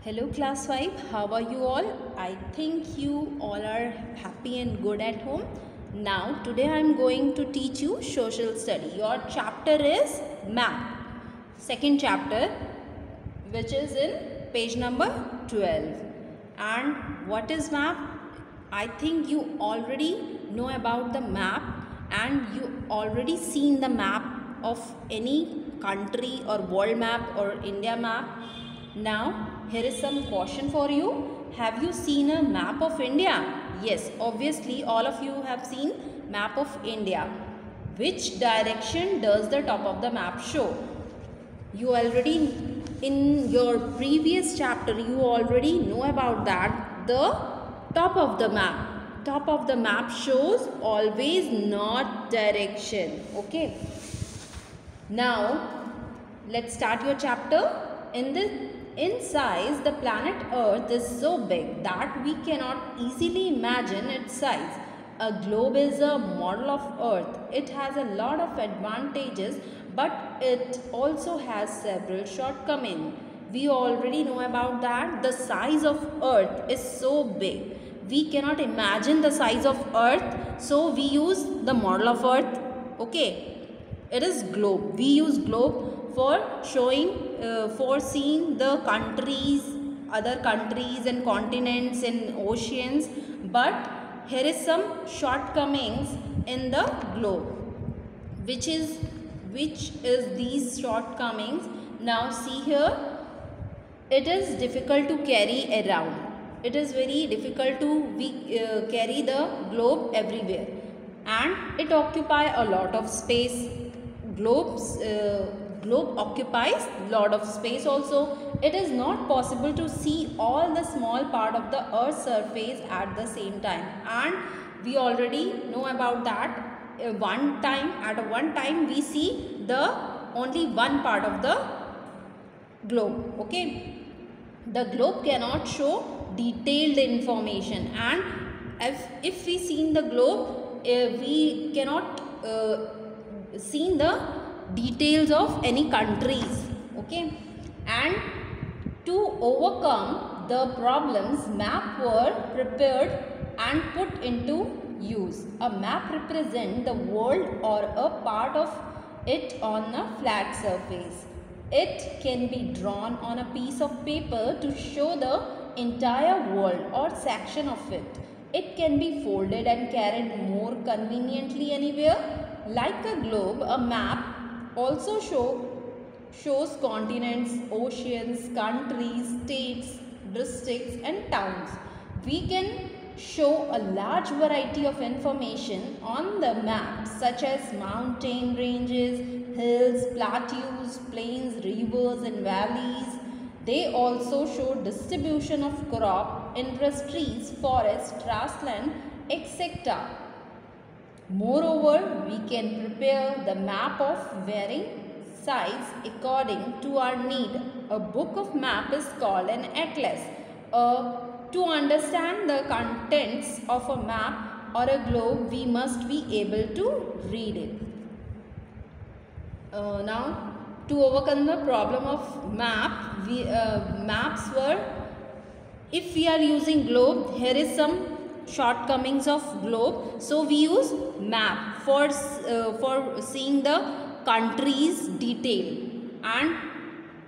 Hello class 5, how are you all? I think you all are happy and good at home. Now today I am going to teach you social study. Your chapter is map. Second chapter, which is in page number 12. And what is map? I think you already know about the map and you already seen the map of any country or world map or India map. Now here is some question for you. Have you seen a map of India? Yes, obviously all of you have seen map of India. Which direction does the top of the map show? You already, in your previous chapter, you already know about that. The top of the map shows always north direction. Okay. Now let's start your chapter. In size, the planet Earth is so big that we cannot easily imagine its size. A globe is a model of Earth. It has a lot of advantages, but it also has several shortcomings. We already know about that. The size of Earth is so big. We cannot imagine the size of Earth, so we use the model of Earth. Okay, it is globe. We use globe for showing, for seeing the countries, other countries and continents and oceans. But here is some shortcomings in the globe. Which is these shortcomings? Now see here, it is difficult to carry around. It is very difficult to carry the globe everywhere, and it occupies a lot of space. Globe occupies lot of space also. It is not possible to see all the small part of the earth's surface at the same time, and we already know about that. At one time we see the only one part of the globe. Okay, the globe cannot show detailed information, and if we see in the globe, we cannot see the details of any countries. Okay, and to overcome the problems, maps were prepared and put into use. A map represents the world or a part of it on a flat surface. It can be drawn on a piece of paper to show the entire world or section of it. It can be folded and carried more conveniently anywhere. Like a globe, a map also shows continents, oceans, countries, states, districts and towns. We can show a large variety of information on the map, such as mountain ranges, hills, plateaus, plains, rivers and valleys. They also show distribution of crop, industries, forests, grassland, etc. Moreover, we can prepare the map of varying size according to our need. A book of map is called an atlas. To understand the contents of a map or a globe, we must be able to read it. Now, to overcome the problem of maps were, if we are using globe, here is some shortcomings of globe. So we use map for seeing the countries detail, and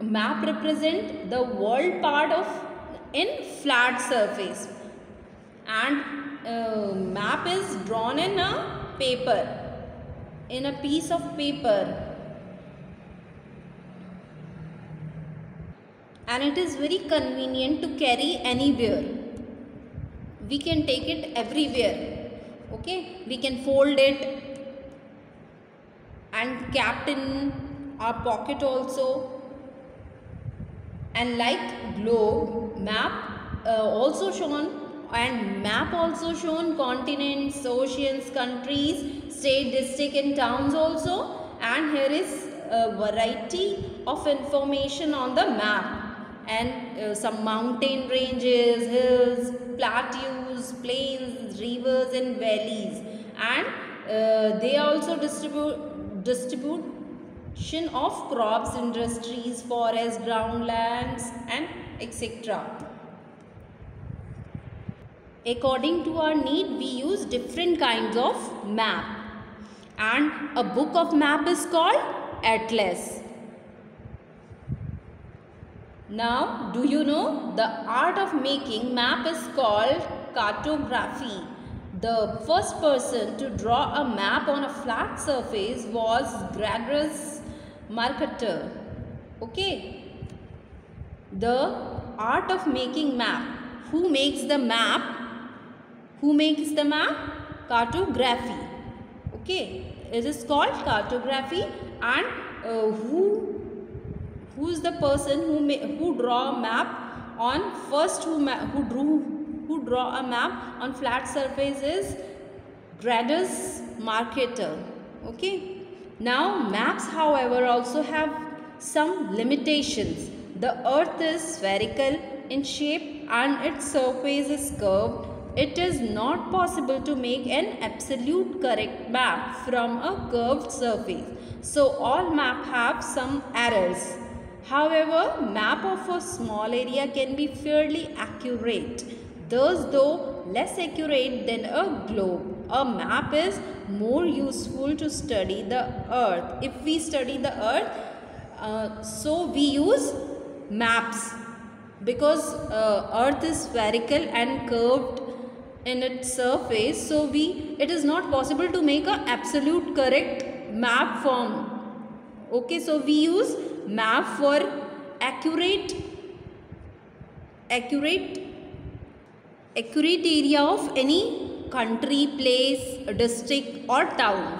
map represent the world part of in flat surface, and map is drawn in a paper, in a piece of paper, and it is very convenient to carry anywhere. We can take it everywhere. Okay, we can fold it and kept in our pocket also. And like globe, map also shown continents, oceans, countries, state, district and towns also. And here is a variety of information on the map, and some mountain ranges, hills, plateaus, plains, rivers and valleys, and they also distribution of crops, industries, forests, groundlands and etc. According to our need, we use different kinds of map, and a book of map is called atlas. Now, do you know the art of making map is called cartography? The first person to draw a map on a flat surface was Gregorius Mercator. Okay. The art of making map. Who makes the map? Who makes the map? Cartography. Okay. It is called cartography, and who is the person who draw a map on first who draw a map on flat surface is Gregorius Mercator. Okay. Now maps, however, also have some limitations. The earth is spherical in shape and its surface is curved. It is not possible to make an absolute correct map from a curved surface. So all maps have some errors. However, map of a small area can be fairly accurate, thus though less accurate than a globe. A map is more useful to study the earth. If we study the earth, so we use maps, because earth is spherical and curved in its surface, so it is not possible to make a absolute correct map form. Okay, so we use map for accurate area of any country, place, district or town.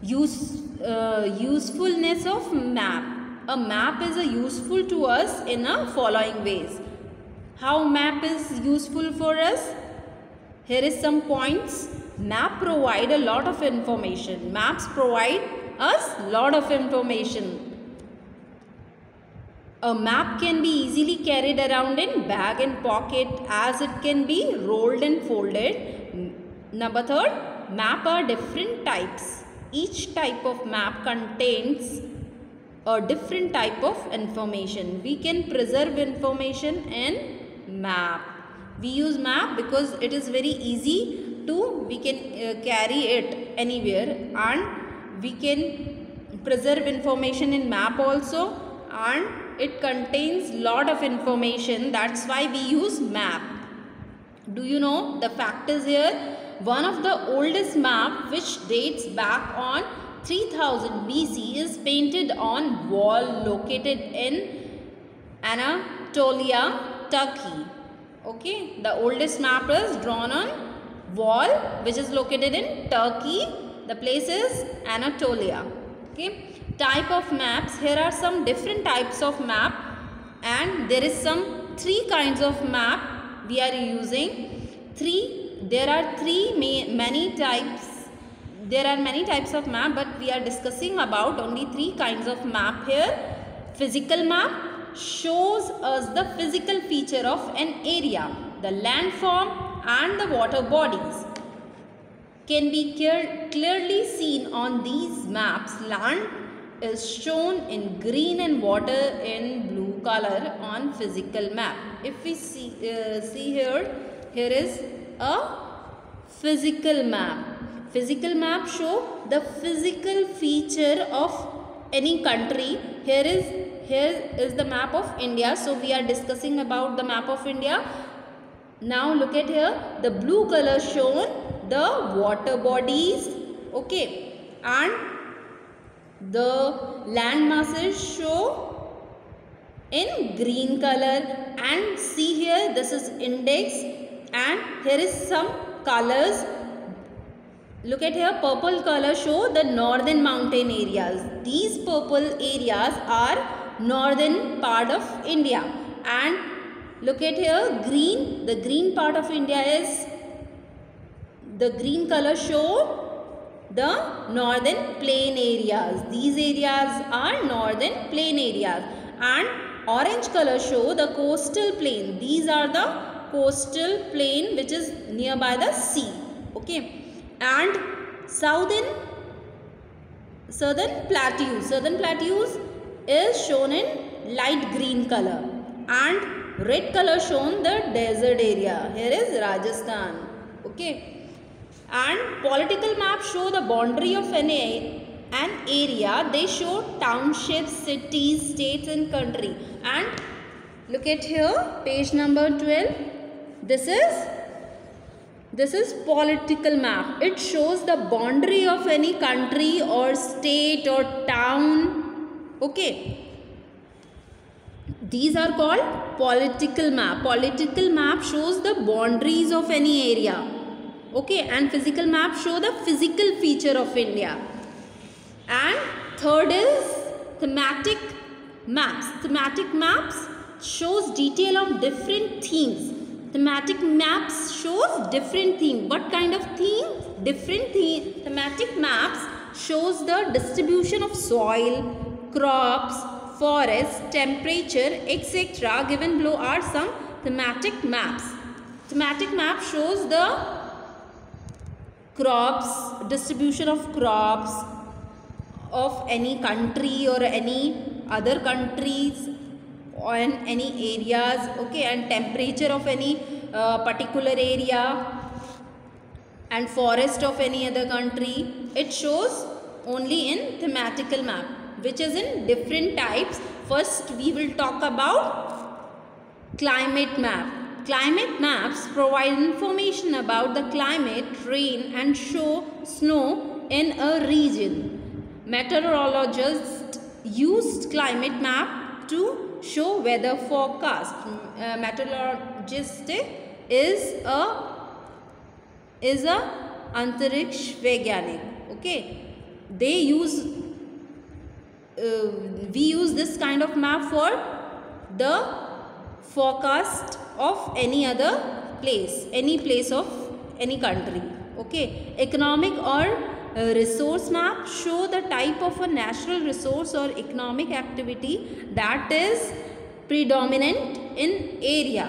Usefulness of map. A map is useful to us in a following ways. How map is useful for us? Here is some points. Map provide a lot of information. Maps provide us lot of information. A map can be easily carried around in bag and pocket, as it can be rolled and folded. Number third, map are different types. Each type of map contains a different type of information. We can preserve information in map. We use map because it is very easy we can carry it anywhere, and we can preserve information in map also, and it contains lot of information. That's why we use map. Do you know the fact is here? One of the oldest map, which dates back on 3000 BC, is painted on wall located in Anatolia, Turkey. Okay, the oldest map is drawn on wall which is located in Turkey. The place is Anatolia. Okay, type of maps. Here are some different types of map, and there is some three kinds of map we are using. There are many types. There are many types of map, but we are discussing about only three kinds of map here. Physical map shows us the physical feature of an area. The landform and the water bodies can be clearly seen on these maps. Land is shown in green and water in blue color on physical map. If we see here is a physical map. Physical map show the physical feature of any country. Here is the map of India. So we are discussing about the map of India. Now look at here. The blue color shown the water bodies. Okay. And the land masses show in green color. And see here, this is index. And here is some colors. Look at here, purple color show the northern mountain areas. These purple areas are northern part of India. And look at here, green. The green part of India is, the green color show the northern plain areas. These areas are northern plain areas. And orange color show the coastal plain. These are the coastal plain which is nearby the sea. Okay. And southern plateaus. Southern plateaus is shown in light green color. and red color shown the desert area. Here is Rajasthan. Okay. And political maps show the boundary of an area. They show townships, cities, states and country. And look at here, page number 12. This is political map. It shows the boundary of any country or state or town. Okay. These are called political map. Political map shows the boundaries of any area. Okay. And physical map show the physical feature of India. And third is thematic maps. Thematic maps shows detail of different themes. Thematic maps shows different theme. What kind of theme? Different theme. Thematic maps shows the distribution of soil, crops, forest, temperature, etc. Given below are some thematic maps. Thematic map shows the crops, distribution of crops of any country or any other countries on any areas, okay, and temperature of any particular area and forest of any other country. It shows only in thematical map, which is in different types. First we will talk about climate map. Climate maps provide information about the climate, rain and show snow in a region. Meteorologists used climate map to show weather forecast. Meteorologist is a antariksh vaigyanik. Okay, they use we use this kind of map for the forecast of any other place, any place of any country. Okay, economic or resource map show the type of a natural resource or economic activity that is predominant in area.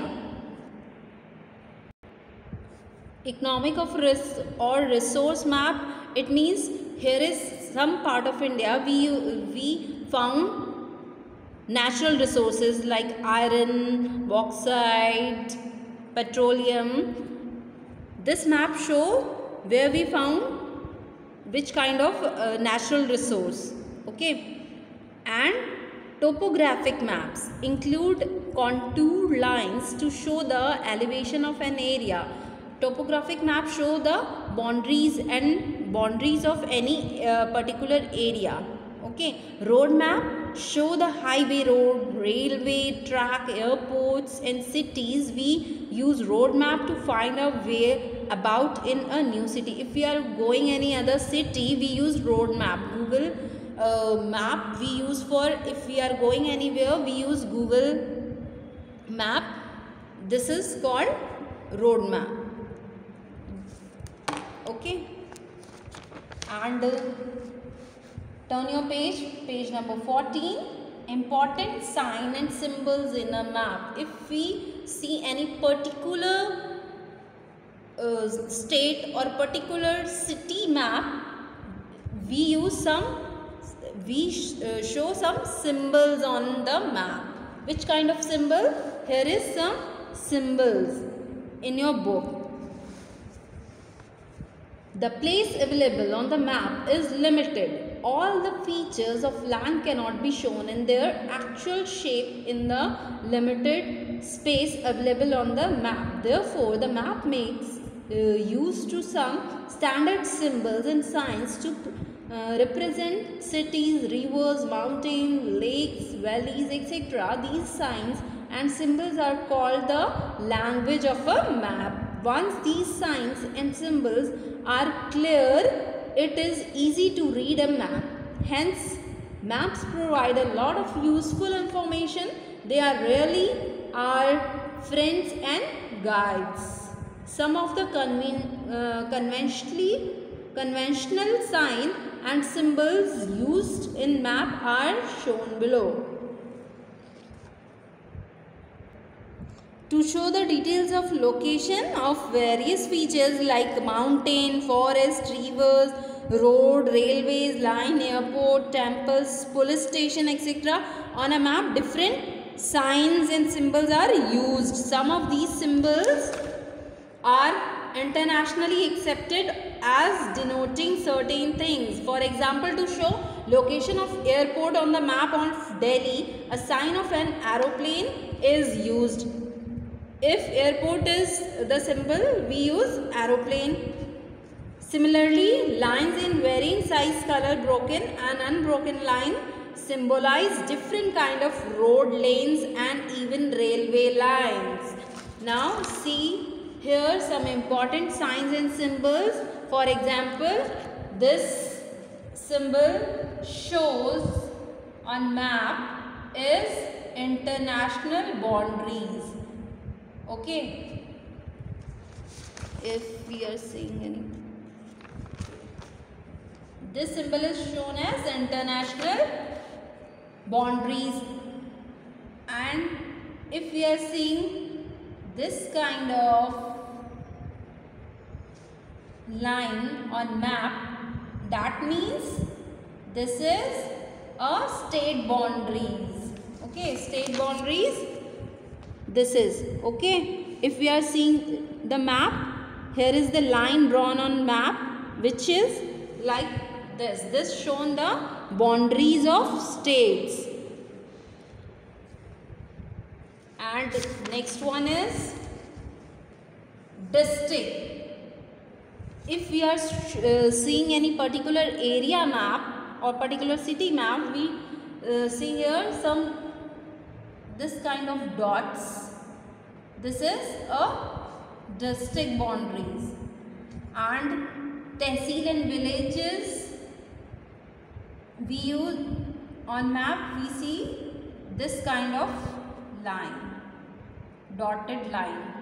Economic of resource map, it means here is some part of India we found natural resources like iron, bauxite, petroleum. This map show where we found which kind of natural resource. Okay. And topographic maps include contour lines to show the elevation of an area. Topographic maps show the boundaries of any particular area. Okay. Road map show the highway road, railway track, airports and cities. We use road map to find a way about in a new city. If we are going any other city, we use road map. Google map we use for if we are going anywhere, we use Google map. This is called road map. Okay. And turn your page number 14. Important sign and symbols in a map. If we see any particular state or particular city map, we show some symbols on the map. Which kind of symbol? Here is some symbols in your book. The place available on the map is limited. All the features of land cannot be shown in their actual shape in the limited space available on the map. Therefore, the map makes use to some standard symbols and signs to represent cities, rivers, mountains, lakes, valleys, etc. These signs and symbols are called the language of a map. Once these signs and symbols are clear, it is easy to read a map. Hence, maps provide a lot of useful information. They are really our friends and guides. Some of the conventional sign and symbols used in map are shown below. To show the details of location of various features like mountain, forest, rivers, road, railways, line, airport, temples, police station, etc. on a map, different signs and symbols are used. Some of these symbols are internationally accepted as denoting certain things. For example, to show location of airport on the map of Delhi, a sign of an aeroplane is used. If airport is the symbol, we use aeroplane. Similarly, lines in varying size, color, broken and unbroken line symbolize different kind of road lanes and even railway lines. Now see here some important signs and symbols. For example, this symbol shows on map is international boundaries. Okay, if we are seeing any, this symbol is shown as international boundaries, and if we are seeing this kind of line on map, that means this is a state boundaries. Okay, state boundaries, this is okay. If we are seeing the map, here is the line drawn on map, which is like this shown the boundaries of states. And next one is district. If we are seeing any particular area map or particular city map, we see here some this kind of dots. This is a district boundaries. And tehsil and villages, we use on map, we see this kind of line, dotted line.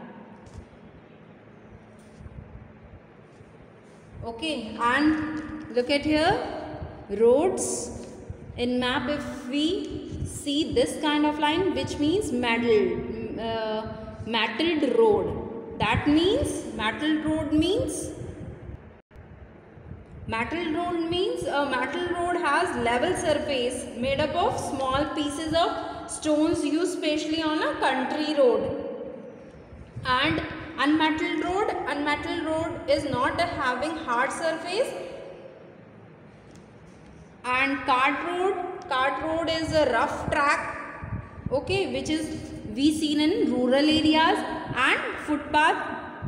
Okay, and look at here, roads in map, if we see this kind of line, which means metalled road. That means metalled road means a metal road has level surface made up of small pieces of stones used specially on a country road. And unmetalled road is not having hard surface. And cart road is a rough track, okay, which is we seen in rural areas. And footpath,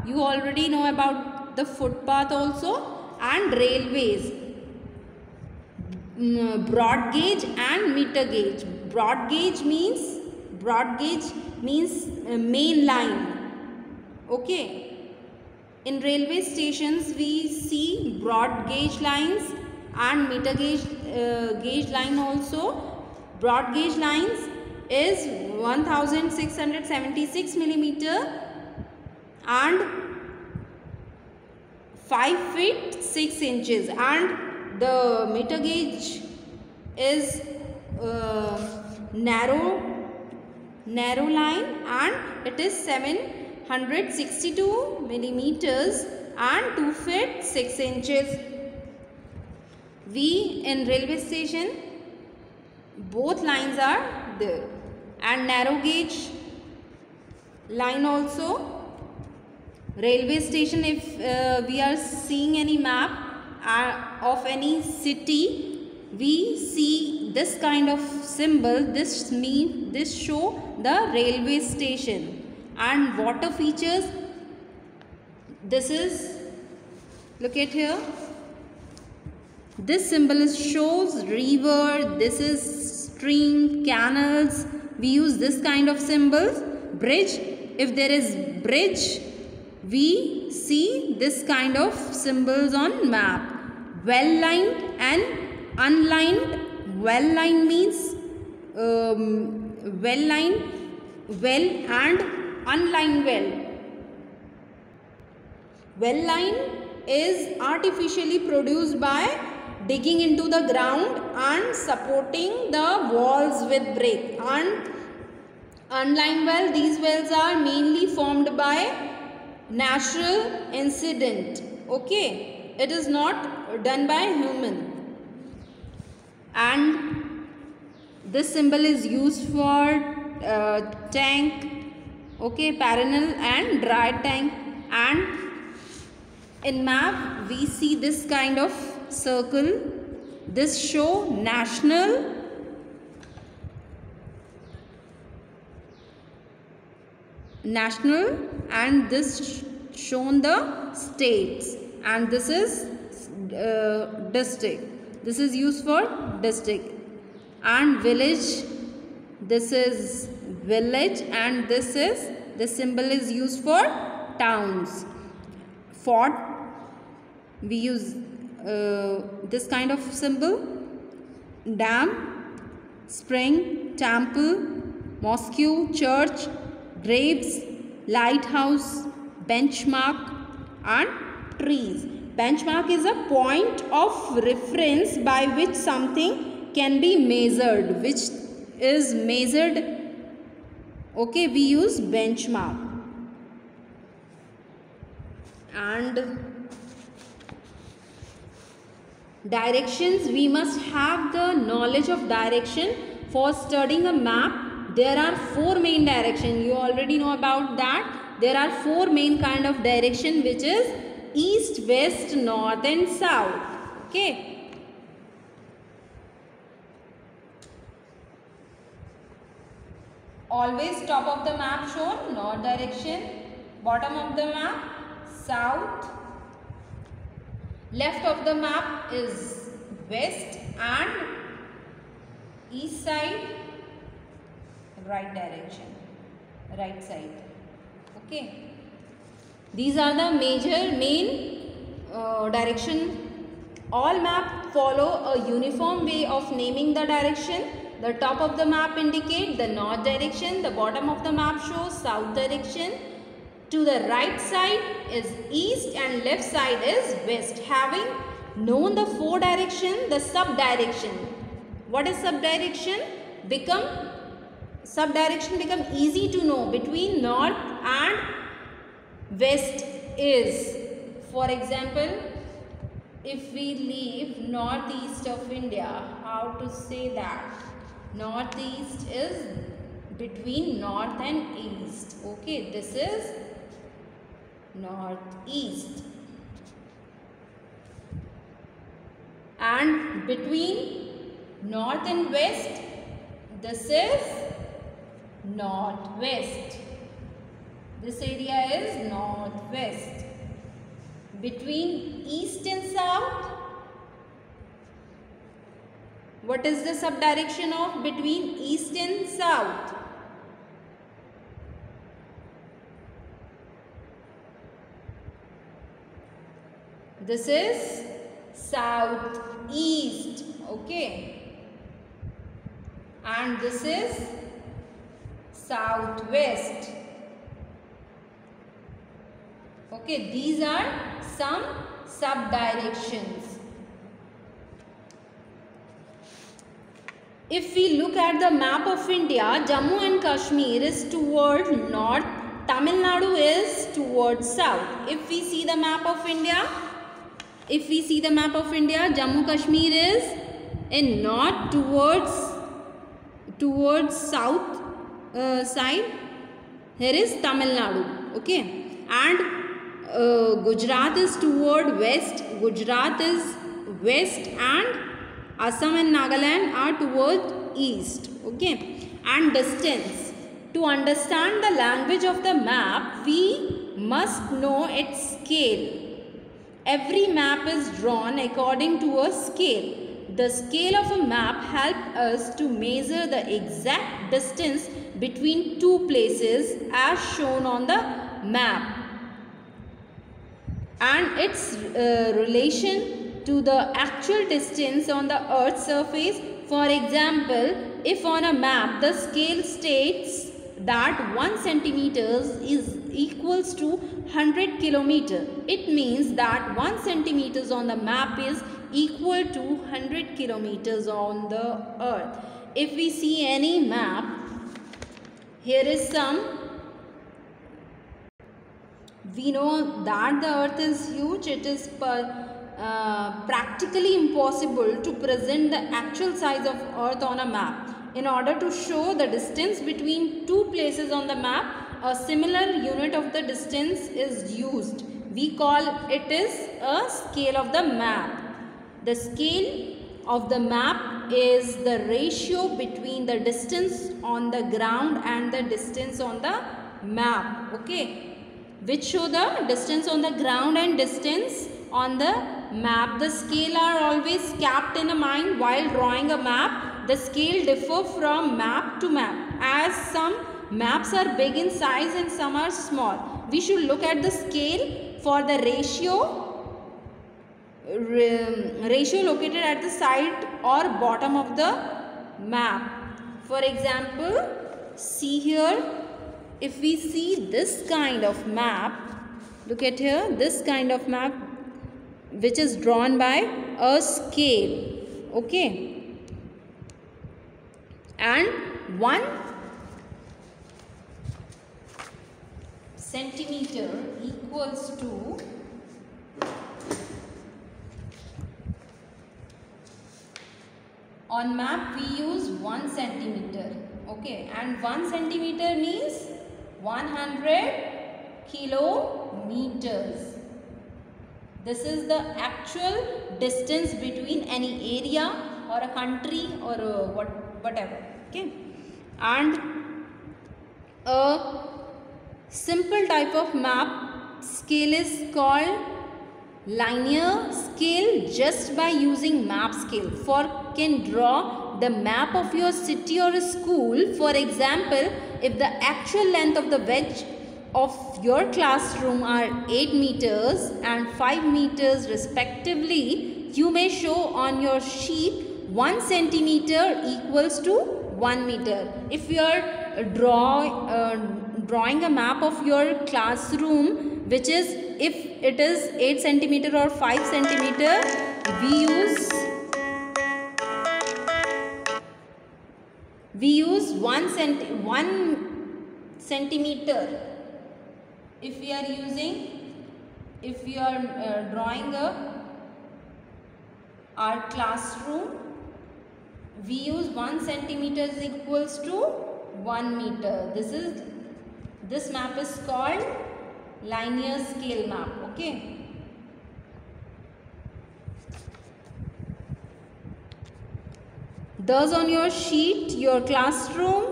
you already know about the footpath also. And railways, broad gauge and meter gauge. Broad gauge means main line. Okay, in railway stations we see broad gauge lines and meter gauge line also. Broad gauge lines is 1676 millimeter and 5 feet 6 inches, and the meter gauge is narrow line, and it is 762 millimeters and 2 feet 6 inches. We in railway station, both lines are there. And narrow gauge line also. Railway station, if we are seeing any map of any city, we see this kind of symbol. This show the railway station. And water features, this is, look at here, this symbol shows river, this is stream, canals. We use this kind of symbols. Bridge, if there is bridge, we see this kind of symbols on map. Well lined and unlined. Well lined means well lined well and unlined well. Well line is artificially produced by digging into the ground and supporting the walls with brick. And unlined well, these wells are mainly formed by natural incident. Okay, it is not done by human. And this symbol is used for tank, okay, perennial and dry tank. And in map we see this kind of circle. This show national, and this shown the states, and this is district. This is used for district. And village, this is village, and this symbol is used for towns. Fort, we use this kind of symbol. Dam, spring, temple, mosque, church, graves, lighthouse, benchmark, and trees. Benchmark is a point of reference by which something can be measured, which is measured, okay, we use benchmark. And directions, we must have the knowledge of direction. For studying a map, there are 4 main directions. You already know about that. There are 4 main kind of direction, which is east, west, north and south. Okay. Always top of the map shown north direction, bottom of the map south, left of the map is west, and east side right direction, right side. Okay, these are the main direction. All map follow a uniform way of naming the direction. The top of the map indicate the north direction, the bottom of the map shows south direction, to the right side is east and left side is west. Having known the 4 direction, the sub-direction. What is sub-direction? Sub-direction become easy to know between north and west is. For example, if we leave northeast of India, how to say that? Northeast is between north and east. Okay, this is northeast. And between north and west, this is northwest. This area is northwest. Between east and south, what is the subdirection of between east and south? This is southeast, okay, and this is southwest. Okay, these are some sub-directions. If we look at the map of India, Jammu and Kashmir is toward north, Tamil Nadu is towards south. If we see the map of India, Jammu Kashmir is in north towards south side. Here is Tamil Nadu, okay, and Gujarat is toward west. Gujarat is west, and Assam and Nagaland are toward east, okay. And distance. To understand the language of the map, we must know its scale. Every map is drawn according to a scale. The scale of a map helps us to measure the exact distance between two places as shown on the map, and its relation to the actual distance on the Earth's surface. For example, if on a map the scale states that 1 centimeter is equals to 100 kilometer, it means that 1 centimeter on the map is equal to 100 kilometers on the Earth. If we see any map, here is some. We know that the Earth is huge. It is practically impossible to present the actual size of Earth on a map. In order to show the distance between two places on the map, a similar unit of the distance is used. We call it is a scale of the map. The scale of the map is the ratio between the distance on the ground and the distance on the map. Okay, which show the distance on the ground and distance on the map. The scale are always kept in mind while drawing a map. The scale differ from map to map, as some maps are big in size and some are small. We should look at the scale for the ratio located at the side or bottom of the map. For example, see here, if we see this kind of map, look at here, this kind of map which is drawn by a scale. Okay, and 1 centimeter equals to on map we use 1 centimeter. Okay, and 1 centimeter means 100 kilometers. This is the actual distance between any area or a country or whatever. Okay, and a simple type of map scale is called linear scale. Just by using map scale, can draw the map of your city or a school. For example, if the actual length of the wedge of your classroom are 8 meters and 5 meters respectively, you may show on your sheet 1 centimeter equals to 1 meter. If you are drawing a map of your classroom, which is, if it is 8 centimeter or 5 centimeter, we use 1 centimeter. If we are drawing our classroom, we use 1 centimeter is equals to 1 meter. This map is called linear scale map. Okay. Thus on your sheet, your classroom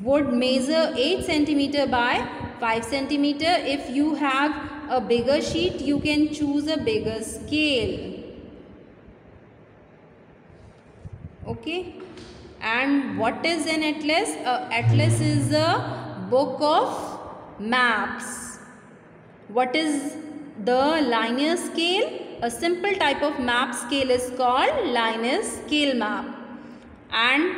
would measure 8 centimeter by 5 centimeter. If you have a bigger sheet, you can choose a bigger scale. Okay. And what is an atlas? Atlas is a book of maps. What is the linear scale? A simple type of map scale is called linear scale map. And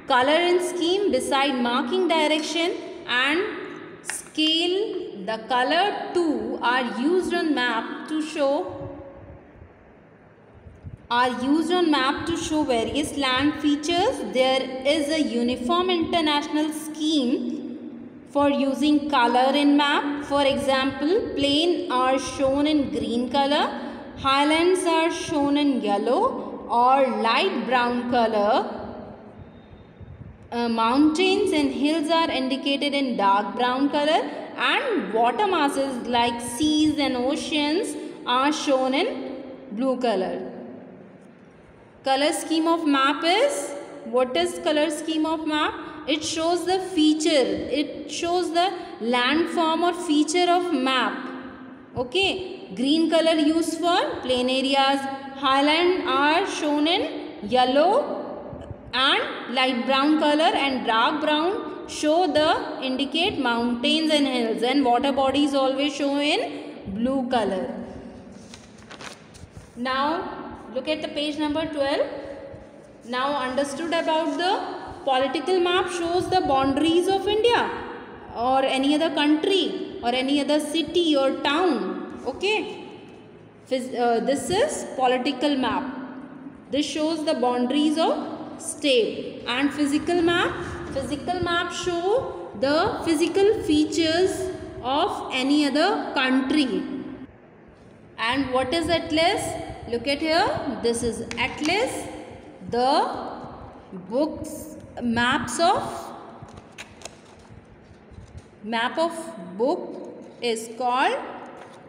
color and scheme beside marking direction and scale, the color too are used on map to show various land features. There is a uniform international scheme for using color in map. For example, plains are shown in green color, highlands are shown in yellow or light brown color, mountains and hills are indicated in dark brown color, and water masses like seas and oceans are shown in blue color. Color scheme of map is, what is color scheme of map? It shows the feature, it shows the landform or feature of map. Okay, green color used for plain areas, highland are shown in yellow and light brown color, and dark brown indicate mountains and hills, and water bodies always show in blue color. Now look at the page number 12. Now understood about the political map shows the boundaries of India or any other country or any other city or town. Okay. This is political map. This shows the boundaries of state. And physical map show the physical features of any other country. And what is atlas? Look at here, this is atlas. the books map of book is called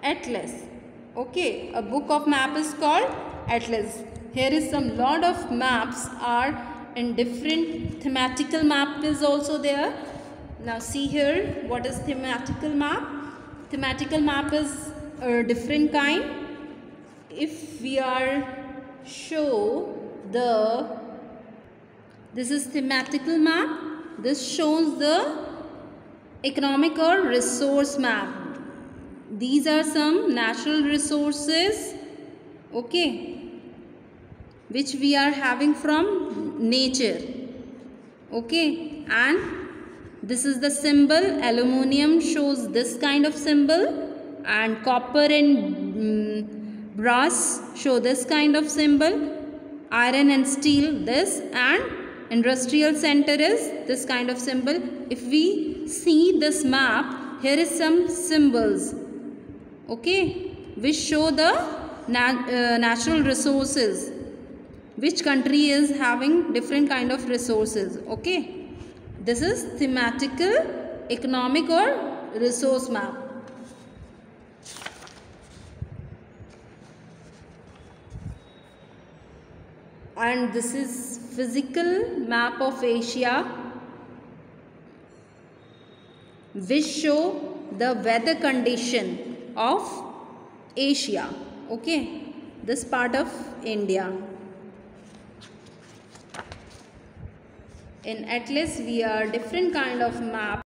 atlas. Okay, a book of map is called atlas. Here is some lot of maps are in different. Thematical map is also there. Now see here, what is thematical map? Thematical map is a different kind. If we are show this is thematical map. This shows the economic or resource map. These are some natural resources, okay, which we are having from nature, okay. And this is the symbol. Aluminium shows this kind of symbol, and copper and brass show this kind of symbol. Iron and steel this, and industrial center is this kind of symbol. If we see this map, here is some symbols, okay, which show the natural resources, which country is having different kind of resources, okay. This is thematical, economic or resource map. And this is physical map of Asia, which show the weather condition of Asia, okay, this part of India. In atlas we are different kind of map.